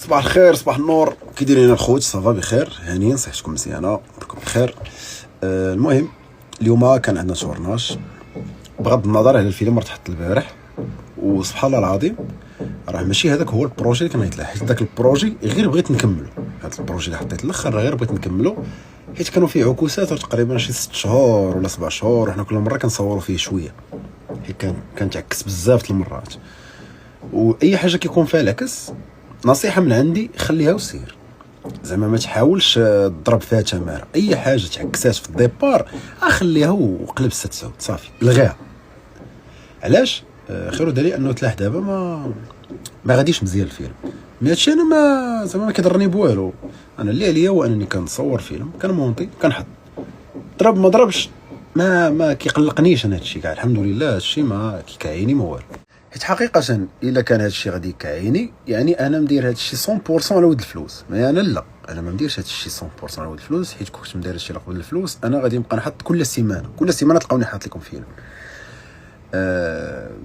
صباح الخير، صباح النور، كي دايرين الخوت؟ صافا بخير، هانيين، صحتكم مزيانه، راكم بخير. المهم اليوم كان عندنا تورناج، بغض النظر على الفيلم راه تحط البارح، وسبحان الله العظيم راه ماشي هذاك هو البروجي اللي كان يطلع، حيت داك البروجي غير بغيت نكملو. هذا البروجي اللي حطيت الاخر راه غير بغيت نكملو، حيت كانوا فيه عكوسات تقريبا شي 6 شهور ولا 7 شهور، وحنا كل مره كنصوروا فيه شويه، حيت كان تعكس بزاف المرات. واي حاجه كيكون فيها العكس، نصيحه من عندي خليها وسير، زعما ما تحاولش تضرب فيها تماره. اي حاجه تعكسات في الديبار خليها وقلب 6 سعود صافي، الغيها. علاش؟ خير دليل انه تلاح دابا ما غاديش مزيان الفيلم. مي هادشي انا ما زعما ما كيضرني بوالو، انا اللي عليا هو انني كنصور فيلم، كنمونطي، كنحط، ضرب ما ضربش ما كيقلقنيش انا هادشي كاع، الحمد لله. هادشي ما كيكعيني ما والو، حيت حقيقه الا كان هادشي غادي يكعيني يعني انا ندير هادشي 100% على ود الفلوس. ما انا لا، انا ما نديرش هادشي 100% على ود الفلوس، حيت كنت ندير هادشي على ود الفلوس انا غادي نبقى نحط كل سيمانه تلقاوني حاط لكم فيلم.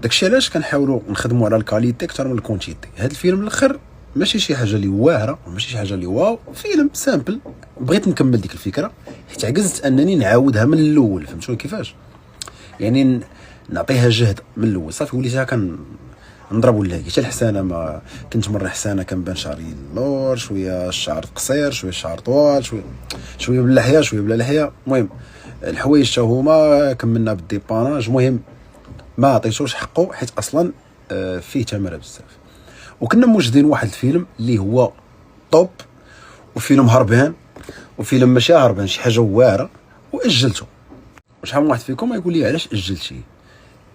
داكشي علاش كنحاولوا نخدموا على الكاليتي اكثر من الكونتيتي. هاد الفيلم الاخر ماشي شي حاجه اللي واعره وماشي شي حاجه اللي واو، فيلم سامبل، بغيت نكمل ديك الفكره حيت عجزت انني نعاودها من الاول. فهمتوا كيفاش؟ يعني نعطيها جهد من الاول، صافي وليتها نضرب ولا حتى الحسانه. ما كنت مره حسانه كنبان شعري اللور، شويه الشعر قصير، شويه الشعر طوال، شويه باللحيه، شويه بلا لحيه. المهم الحوايج حتى هما كملنا بالديباناج. المهم ما عطيتوش حقه حيت اصلا فيه تماره بزاف، وكنا موجدين واحد الفيلم اللي هو طوب، وفيلم هربان، وفيلم ماشي هربان، شي حاجه واعره، واجلته. وشحال من واحد فيكم يقول لي علاش اجلتيه؟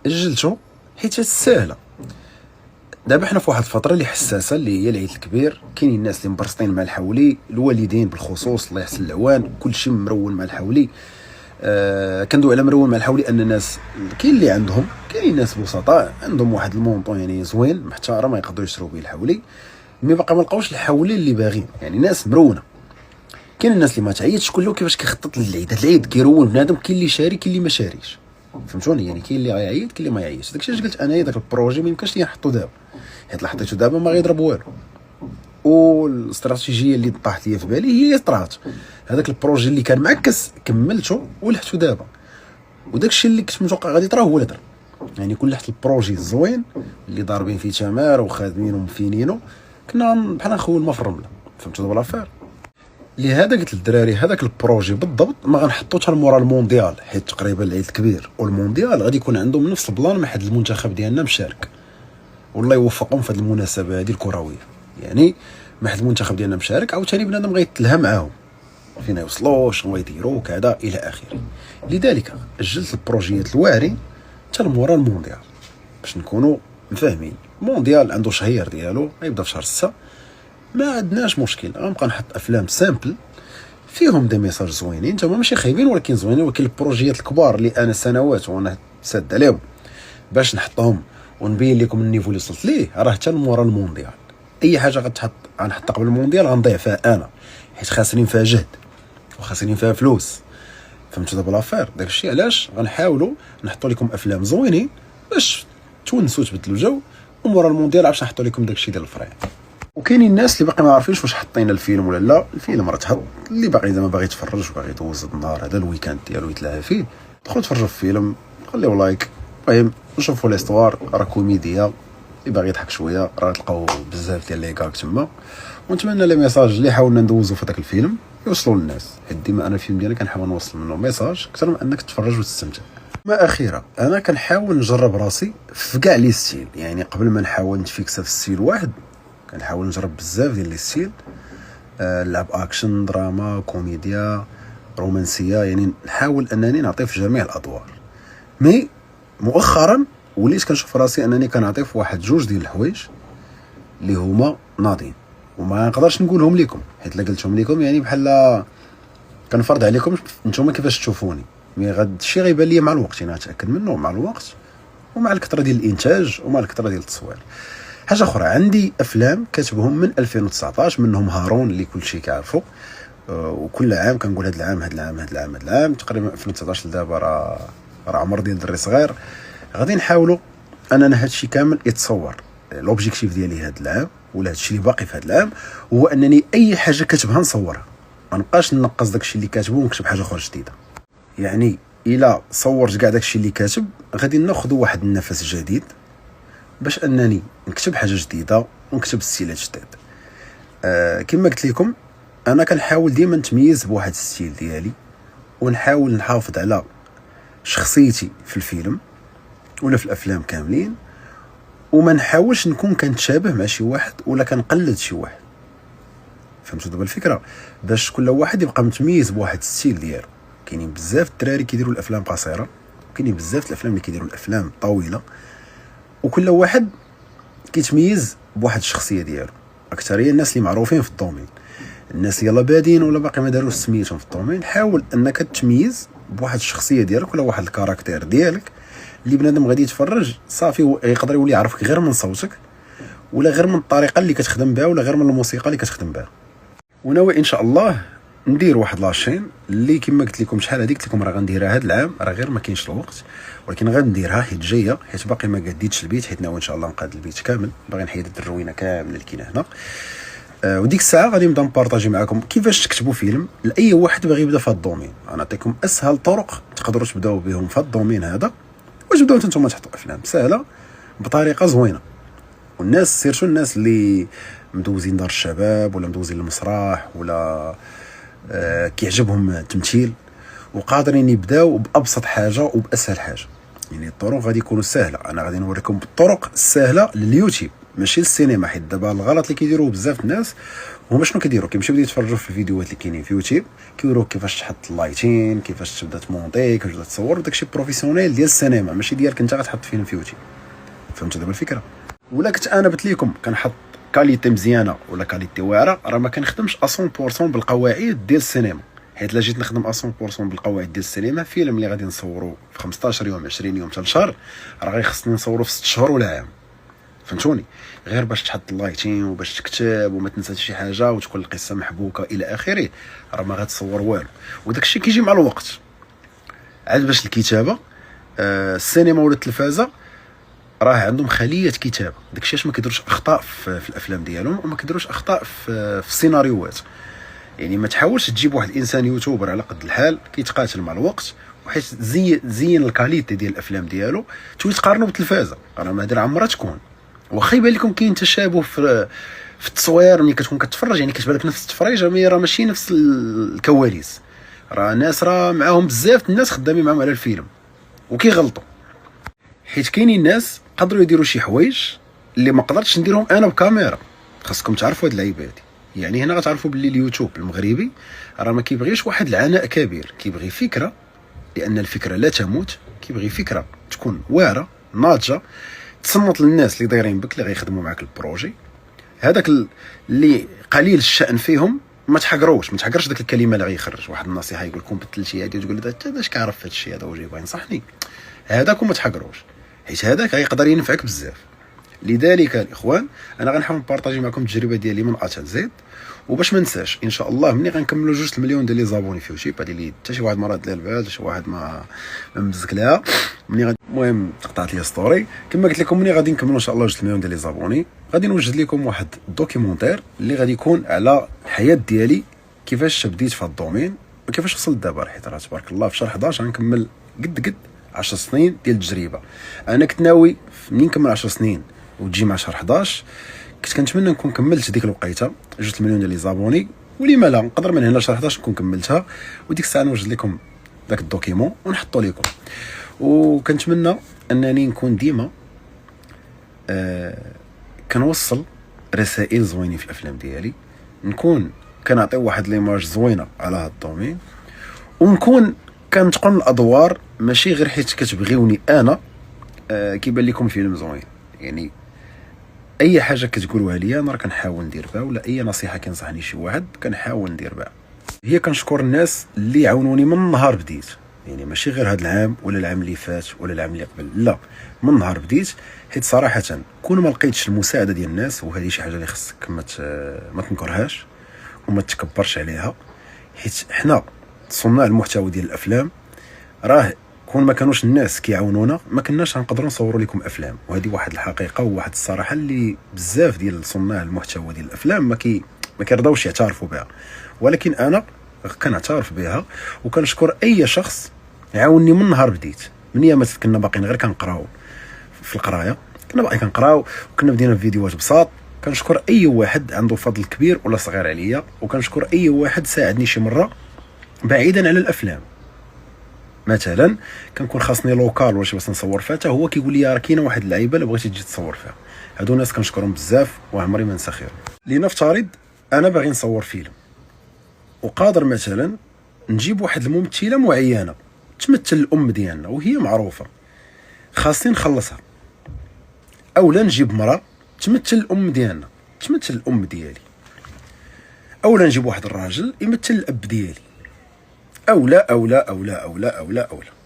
اجلته حيت ساهله. دابا حنا في واحد الفتره اللي حساسه، اللي هي العيد الكبير، كاينين الناس اللي مبرسطين مع الحولي، الوالدين بالخصوص الله يحسن العوان، كلشي مرون مع الحولي. كندوي على مرون مع الحولي ان الناس كاين اللي عندهم، كاين ناس بسطاء عندهم واحد المونطون يعني زوين محترم يقدروا يشريو به الحولي، مي باقي ما لقاوش الحولي اللي باغيين، يعني ناس مرونه. كاين الناس اللي ما تعيطش كله كيفاش كيخطط للعيد. هذا العيد كيرون بنادم، كاين اللي شاري كاين اللي ما شاريش، فهمتوني؟ يعني كاين اللي غيعيط كاين اللي ما يعيطش. داكشي علاش قلت انا داك البروجي ما يمكنش لي نحطو دابا، حيت لا حطيتو دابا ما غيضرب والو. والاستراتيجيه اللي طاحت لي في بالي هي اللي طرات. هذاك البروجي اللي كان معكس كملته ولحتو دابا، وداكشي اللي كنت متوقع غادي يطرا هو اللي طرا. يعني كل لحت البروجي الزوين اللي ضاربين فيه تمار وخادمين ومفينينو، كنا بحال نخوي الماء في الرمله. فهمتوا دابا لافير؟ لهذا قلت للدراري هذاك البروجي بالضبط ما غنحطوش حتى مورا المونديال، حيت تقريبا العيد الكبير والمونديال غادي يكون عندهم نفس البلان مع حد المنتخب ديالنا مشارك، والله يوفقهم في هذه المناسبه هذه الكرويه. يعني مع حد المنتخب ديالنا مشارك، عاوتاني بنادم غيتلها معاهم فين يوصلوا، شنو غيديروا كذا الى اخره. لذلك اجلت البروجيات الواعرين حتى لمورا المونديال باش نكونوا مفاهمين. المونديال عنده شهير ديالو غيبدا في شهر 6، ما عندناش مشكل، غنبقى نحط افلام سامبل فيهم دي ميساج زوينين، تما ماشي خايبين ولكن زوينين. ولكن البروجيات الكبار اللي انا سنوات وانا ساد عليهم باش نحطهم ونبين لكم النيفو اللي وصلت ليه، راه حتى مورا المونديال. اي حاجه غتحط غنحطها قبل المونديال غنضيع فيها انا، حيت خاسرين فيها جهد وخاسرين فيها فلوس. فهمتوا دابا لافير؟ داكشي علاش غنحاولوا نحطوا لكم افلام زوينين باش تونسوا تبدلوا جو، ومورا المونديال باش نحطوا لكم داكشي ديال الفريق. وكاينين الناس اللي باقي ما عارفينش واش حطينا الفيلم ولا لا. الفيلم راه تحط، اللي باقي زعما باغي يتفرج وباغي يدوز النهار هذا الويكاند ديالو يتلاها فيه، دخلوا تفرجوا في الفيلم، خليو لايك. المهم نشوفوا ليستوار، راه كوميديا، اللي باغي يضحك شويه راه تلقاو بزاف ديال لي كاك تما. ونتمنى لي ميساج اللي حاولنا ندوزو في داك الفيلم يوصلوا للناس، حيت ديما انا الفيلم ديالي كنحاول نوصل منه ميساج اكثر من انك تتفرج وتستمتع. ما اخيرا انا كنحاول نجرب راسي في كاع لي ستيل، يعني قبل ما نحاول نتفيكسا في ستيل واحد كنحاول نجرب بزاف ديال لي ستيل. نلعب اكشن، دراما، كوميديا، رومانسيه، يعني نحاول انني نعطي في جميع الادوار. مي مؤخرا وليت كنشوف راسي انني كنعطي في واحد جوج ديال الحوايج اللي هما ناضين، وما نقدرش نقولهم لكم حيت لا قلتهم لكم يعني بحال كنفرض عليكم نتوما كيفاش تشوفوني. مي غاد الشيء غيبان لي مع الوقت، انا اتاكد منه مع الوقت ومع الكثره ديال الانتاج ومع الكثره ديال التصوير. حاجه اخرى، عندي افلام كاتبهم من 2019، منهم هارون اللي كلشي كيعرفوا، وكل عام كنقول هذا العام هذا العام هذا العام هذا العام، تقريبا 2019 لدابا راه عمر ديال دري صغير. غادي نحاولوا اننا هادشي كامل يتصور لوبجيكتيف ديالي هذا العام ولا هذا الشيء اللي باقي في هذا العام هو انني اي حاجه كتبها نصورها، ما نبقاش نقص داك الشيء اللي كاتبه ونكتب حاجه اخرى جديده. يعني الا صورت كاع داك الشيء اللي كاتب غادي ناخذ واحد النفس جديد باش انني نكتب حاجه جديده ونكتب ستيلات جداد. كما قلت لكم انا كنحاول ديما نتميز بواحد الستيل ديالي ونحاول نحافظ على شخصيتي في الفيلم ولا في الافلام كاملين، وما نحاولش نكون كنتشابه مع شي واحد ولا كنقلد شي واحد. فهمتوا دابا الفكره؟ باش كل واحد يبقى متميز بواحد الستيل ديالو. كاينين بزاف الدراري كيديروا الافلام قصيره، وكاينين بزاف الافلام اللي كيديروا الافلام طويله، وكل واحد كيتميز بواحد الشخصيه ديالو. اكثريه الناس اللي معروفين في الدومين، الناس اللي يلا بادين ولا باقي ما داروش سميتهم في الدومين، حاول انك تتميز بواحد الشخصيه ديالك ولا واحد الكاركتير ديالك اللي بنادم غادي يتفرج صافي يقدر يولي يعرفك غير من صوتك ولا غير من الطريقه اللي كتخدم بها ولا غير من الموسيقى اللي كتخدم بها. وناوي ان شاء الله ندير واحد لاشين اللي كما قلت لكم شحال هذيك قلت لكم راه غنديرها هذا العام، راه غير ما كاينش الوقت، ولكن غنديرها حيت جايه، حيت باقي ما قاديتش البيت، حيت ناوي ان شاء الله نقاد البيت كامل، باغي نحيد الروينه كامله اللي كاينه هنا. وديك الساعه غادي نبدا نبارطاجي معكم كيفاش تكتبوا فيلم لاي واحد باغي يبدا في هذا الدومين. انا نعطيكم اسهل طرق تقدروا تبداو بهم في هذا الدومين هذا، وتبداو نتوما تحطوا افلام سهله بطريقه زوينه. والناس سيرتو الناس اللي مدوزين دار الشباب ولا مدوزين المسرح ولا كيعجبهم التمثيل وقادرين يبداو بابسط حاجه وباسهل حاجه. يعني الطرق غادي يكونوا سهله، انا غادي نوريكم بالطرق السهله لليوتيوب ماشي للسينما، حيت دابا الغلط اللي كيديروه بزاف الناس هما شنو كيديروا؟ كيمشيو يتفرجوا في الفيديوهات اللي كاينين في يوتيوب، كيوروك كيفاش تحط اللايتين، كيفاش تبدا تمونطي، كيفاش تبدا تصور، داكشي بروفيسيونيل ديال السينما ماشي ديالك انت غتحط فيلم في يوتيوب. فهمتوا دابا الفكره؟ ولا كنت انا بت ليكم كنحط كاليتي مزيانه ولا كاليتي واعره، راه ما كنخدمش 100% بالقواعد ديال السينما، حيت لا جيت نخدم 100% بالقواعد ديال السينما، فيلم اللي غادي نصوروا في 15 يوم 20 يوم حتى لشهر راه غيخصني نصوروا في 6 شهور ولا عام. فهمتوني؟ غير باش تحط اللايتين وباش تكتب وما تنساش شي حاجه وتكون القصه محبوكه الى اخره، راه ما غتصور والو، وداك الشيء كيجي مع الوقت. عاد باش الكتابه السينما ولا التلفازه راه عندهم خليه كتابه، داكشي علاش ما كيديروش اخطاء في الافلام ديالهم وما كيديروش اخطاء في السيناريوهات. يعني ما تحاولش تجيب واحد الانسان يوتيوبر على قد الحال كيتقاتل مع الوقت وحيت زين الكاليتي ديال الافلام ديالو تولي تقارنوا بالتلفازه، راه ما عمرها تكون. واخا يبان لكم كاين تشابه في التصوير ملي كتكون كتفرج، يعني كتبان لك نفس التفريج راه ماشي نفس الكواليس، راه ناس راه معاهم بزاف الناس خدامين معاهم على الفيلم وكيغلطوا، حيت كاينين ناس قدروا يديروا شي حوايج اللي ما قدرتش نديرهم انا بكاميرا. خاصكم تعرفوا هاد العيبات. يعني هنا غتعرفوا باللي اليوتيوب المغربي راه ما كيبغيش واحد العناء كبير، كيبغي فكره، لان الفكره لا تموت، كيبغي فكره تكون واعره ناضجه تصنت للناس اللي دايرين بك اللي غيخدموا معاك البروجي. هذاك اللي قليل الشأن فيهم ما تحقرش داك الكلمه اللي غيخرج واحد النصيحه يقول لكم بتلتي هادي وتقول له انت اش كعرف هذا الشيء هذا وجاي ينصحني، هذاك وما تحقروش، حيت هذاك غيقدر ينفعك بزاف. لذلك الاخوان انا غنحاول نبارطاجي معكم التجربه ديالي من ا حتى زد، وباش ما ننساش ان شاء الله ملي غنكملوا 2 المليون ديال لي زابوني في يوتيوب، هذه اللي حتى شي واحد ما راد لها البال، شي واحد ما مزك لها، المهم تقطعت لي ستوري. كما قلت لكم ملي غادي نكملوا ان شاء الله 2 المليون ديال لي زابوني غادي نوجد لكم واحد الدوكيومونتير اللي غادي يكون على الحياه ديالي، كيفاش بديت في هذا الدومين وكيفاش وصلت دابا، حيت راه تبارك الله في شهر 11 غنكمل قد 10 سنين ديال التجربه. انا كنت ناوي منين نكمل 10 سنين وتجي مع شهر 11 كنت كنتمنى نكون كملت ديك الوقيته 2 المليون ديال لي زابوني، ولما لا نقدر من هنا لشهر 11 نكون كملتها، وديك الساعه نوجد لكم داك الدوكيمون ونحطو لكم. وكنتمنى انني نكون ديما كنوصل رسائل زوينين في الافلام ديالي، نكون كنعطي واحد ليماج زوينه على هذا الدومين، ونكون كنتقن الادوار ماشي غير حيت كتبغيوني انا كيبان لكم فيلم زوين. يعني اي حاجه كتقولوها ليا انا راه كنحاول ندير بها، ولا اي نصيحه كينصحني شي واحد كنحاول ندير بها. هي كنشكر الناس اللي عاونوني من نهار بديت، يعني ماشي غير هذا العام ولا العام اللي فات ولا العام اللي قبل، لا من نهار بديت، حيت صراحه كون ما لقيتش المساعده ديال الناس، وهذه شي حاجه اللي خصك ما تنكرهاش وما تكبرش عليها، حيت حنا صناع المحتوى ديال الافلام راه كون ما كانوش الناس كيعاونونا ما كناش غنقدروا نصوروا لكم افلام. وهذه واحد الحقيقه وواحد الصراحه اللي بزاف ديال صناع المحتوى ديال الافلام ما كيرضاوش يعترفوا بها، ولكن انا كنعترف بها. وكنشكر اي شخص عاونني من نهار بديت، من ايام كنا باقيين غير كنقراو في القرايه، كنا باقي كنقراو وكنا بدينا فيديوهات بساط. كنشكر اي واحد عنده فضل كبير ولا صغير عليا، وكنشكر اي واحد ساعدني شي مره بعيدا على الافلام. مثلا كنكون خاصني لوكال ولا شي بلاصه نصور فيها، حتى هو كيقول لي راه كاينه واحد اللعيبه اللي بغيتي تجي تصور فيها. هادو الناس كنشكرهم بزاف وعمري ما ننسى خيرهم. لنفترض انا باغي نصور فيلم، وقادر مثلا نجيب واحد الممثله معينه تمثل الام ديالنا وهي معروفه، خاصني نخلصها. اولا نجيب مرأة تمثل الام ديالنا، تمثل الام ديالي. اولا نجيب واحد الراجل يمثل الاب ديالي. اولا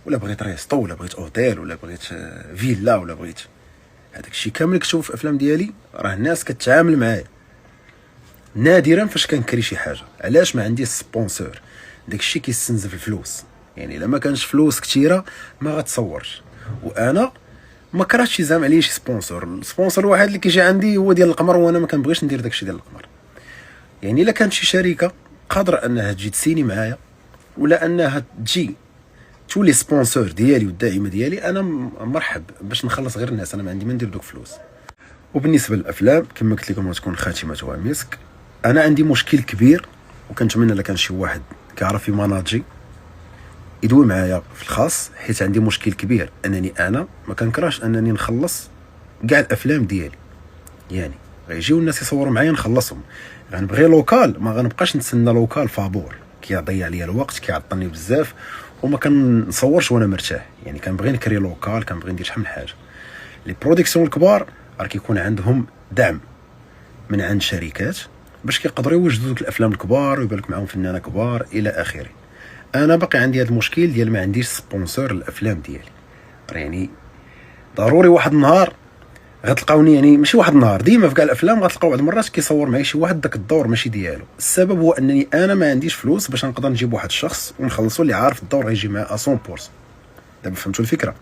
ولا بغيت ريستو ولا بغيت اوتيل ولا بغيت فيلا ولا بغيت هذاك الشيء كامل كتشوف في الافلام ديالي. راه الناس كتعامل معايا نادرا فاش كنكري شي حاجه. علاش؟ ما عندي سبونسور. داك الشيء كيستنزف الفلوس، يعني الا ما كانش فلوس كثيره ما غتصورش. وانا ما كرهتش يزعم عليا شي سبونسور. السبونسور الواحد اللي كيجي عندي هو ديال القمر، وانا ما كنبغيش ندير داك الشيء ديال القمر. يعني الا كانت شي شركه قادره انها تجي تسيني معايا ولا انها تجي تولي سبونسور ديالي والداعمه ديالي، انا مرحب باش نخلص غير الناس. انا ما عندي ما ندير دوك فلوس. وبالنسبه للافلام كما قلت لكم تكون خاتمتها مسك. انا عندي مشكل كبير، وكنتمنى الا كان شي واحد كيعرف يماناجي يدوي معايا في الخاص، حيت عندي مشكل كبير انني انا ما كنكرهش انني نخلص كاع الافلام ديالي. يعني غيجيو الناس يصوروا معايا نخلصهم. غنبغي لوكال، ما غنبقاش نتسنى لوكال فابور كيضيع ليا الوقت، كيعطلني بزاف، وما كنصورش وانا مرتاح. يعني كنبغي نكري لوكال، كنبغي ندير شحال من حاجه. لي برودكسيون الكبار راه كيكون عندهم دعم من عند شركات باش كيقدروا يوجدوا دوك الافلام الكبار ويبان لك معاهم فنانه كبار الى اخره. انا باقي عندي هذا المشكل ديال ما عنديش سبونسور للافلام ديالي. يعني ضروري واحد النهار غتلقاوني، يعني ماشي واحد النهار، ديما في كاع الافلام غتلقاو بعض المرات كيصور معايا شي واحد داك الدور ماشي ديالو. السبب هو انني انا ما عنديش فلوس باش نقدر نجيب واحد الشخص ونخلصوا اللي عارف الدور غيجي معاه 100%. دابا فهمتوا الفكره؟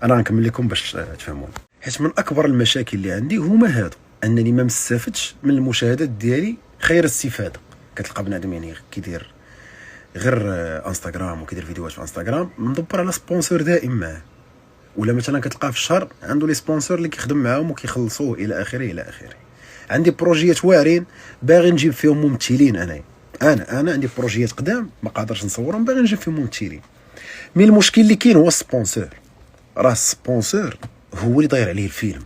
انا غنكمل لكم باش تفهموني. حيت من اكبر المشاكل اللي عندي هما هادو، انني ما مستفدش من المشاهدات ديالي خير استفاده. كتلقى بنادم يعني كيدير غير انستغرام وكيدير فيديوهات في انستغرام مدبر على سبونسور دائم معاه، ولا مثلا كتلقاه في الشهر عنده لي سبونسور اللي كيخدم معاهم وكيخلصوه الى اخره الى اخره. عندي بروجيات واعرين باغي نجيب فيهم ممثلين. انا عندي بروجيات قدام ما قادرش نصورهم، باغي نجيب فيهم ممثلين. مي المشكل اللي كاين هو السبونسور. راه السبونسور هو اللي داير عليه الفيلم،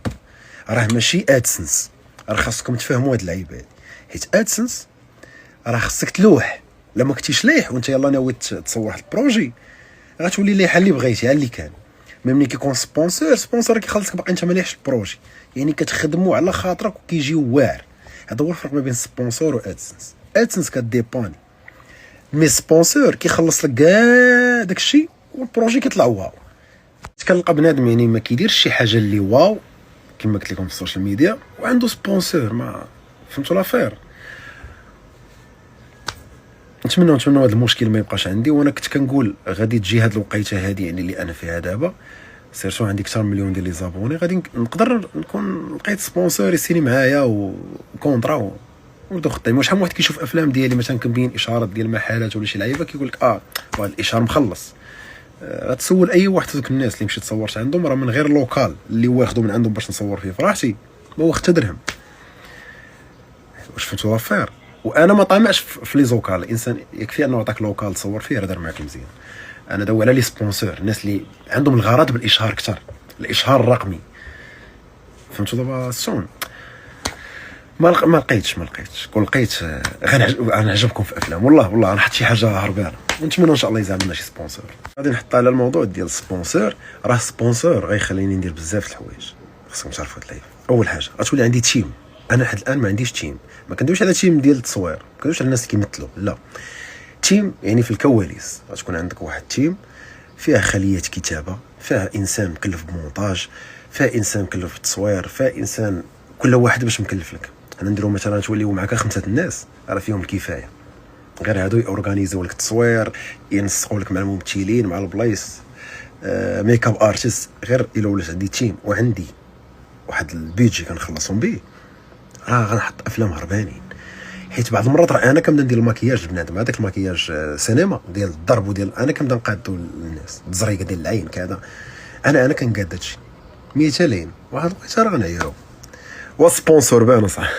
راه ماشي ادسنس. راه خاصكم تفهموا هاد اللعيبه هادي، حيت ادسنس راه خاصك تلوح. لما كنتيش لايح وانت يلاه ناوي تصور واحد البروجي غتولي لايحه اللي بغيتي اللي كان. ملي كيكون سبونسور كيخلصك باقي انت ما لايحش البروجي، يعني كتخدموا على خاطرك وكيجيو واعر. هذا هو الفرق ما بين سبونسور و ادسنس. ادسنس كديبوني، مي سبونسور كيخلص لك كاع داكشي والبروجي كيطلع واو. كنلقى بنادم يعني ما كيديرش شي حاجه اللي واو كما قلت لكم في السوشيال ميديا وعنده سبونسور. ما فهمتوا لافير؟ نتمنى هذا المشكل ما يبقاش عندي. وانا كنت كنقول غادي تجي هاد الوقيته هادي يعني اللي انا فيها دابا، سيرتو عندي اكثر من مليون ديال لي زابوني، غادي نقدر نكون لقيت سبونسور يسيني معايا وكونطرا ونبداو خطيم. وشحال من واحد كيشوف افلام ديالي مثلا كنبين اشارات ديال محلات ولا شي لعيبه كيقول لك وهذا الاشهار مخلص. غتسول اي واحد في دوك الناس اللي مشيت صورت عندهم، راه من غير لوكال اللي واخدو من عندهم باش نصور فيه فرحتي ما واخد حتى درهم. واش فهمتوا لافير؟ وانا ما طامعش في لي زوكال. الانسان يكفي انه عطاك لوكال تصور فيه راه دار معاك مزيان. انا داوي على لي سبونسور، الناس اللي عندهم الغرض بالاشهار اكثر، الاشهار الرقمي. فهمتوا دابا السون؟ ما لقيتش كون لقيت غنعجبكم في افلام. والله غنحط شي حاجه هربانه ونتمنى ان شاء الله يزعم لنا شي سبونسور. غادي نحط على الموضوع ديال السبونسور. راه السبونسور غيخليني ندير بزاف د الحوايج. خصكم تعرفوا هاد اللعيبه. اول حاجه غتولي عندي تيم. انا حد الان ما عنديش تيم. ما كندويش على تيم ديال التصوير، ما كندويش على الناس اللي كيمثلوا، لا، تيم يعني في الكواليس. غتكون عندك واحد تيم فيها خليات كتابه، فيها انسان مكلف بمونتاج، فيها انسان مكلف بالتصوير، فيها انسان كل واحد باش مكلف لك. انا نديرو مثلا توليو معاك 5 الناس راه فيهم الكفايه، غير هادو يورغانيزيو لك التصوير، ينسقوا لك مع الممثلين مع البلايص. ميك اب ارتست، غير الا ولات عندي تيم وعندي واحد البيجي كنخلصهم به، راه غنحط افلام هربانين. حيت بعض المرات راه انا كنبدا ندير الماكياج بنادم، هذاك الماكياج سينما ديال الضرب وديال انا كنبدا نقادو للناس، التزريقه ديال العين كذا، انا كنقاد هادشي مثالين. واحد الوقيته راه غنعياو، وسبونسور بان صح.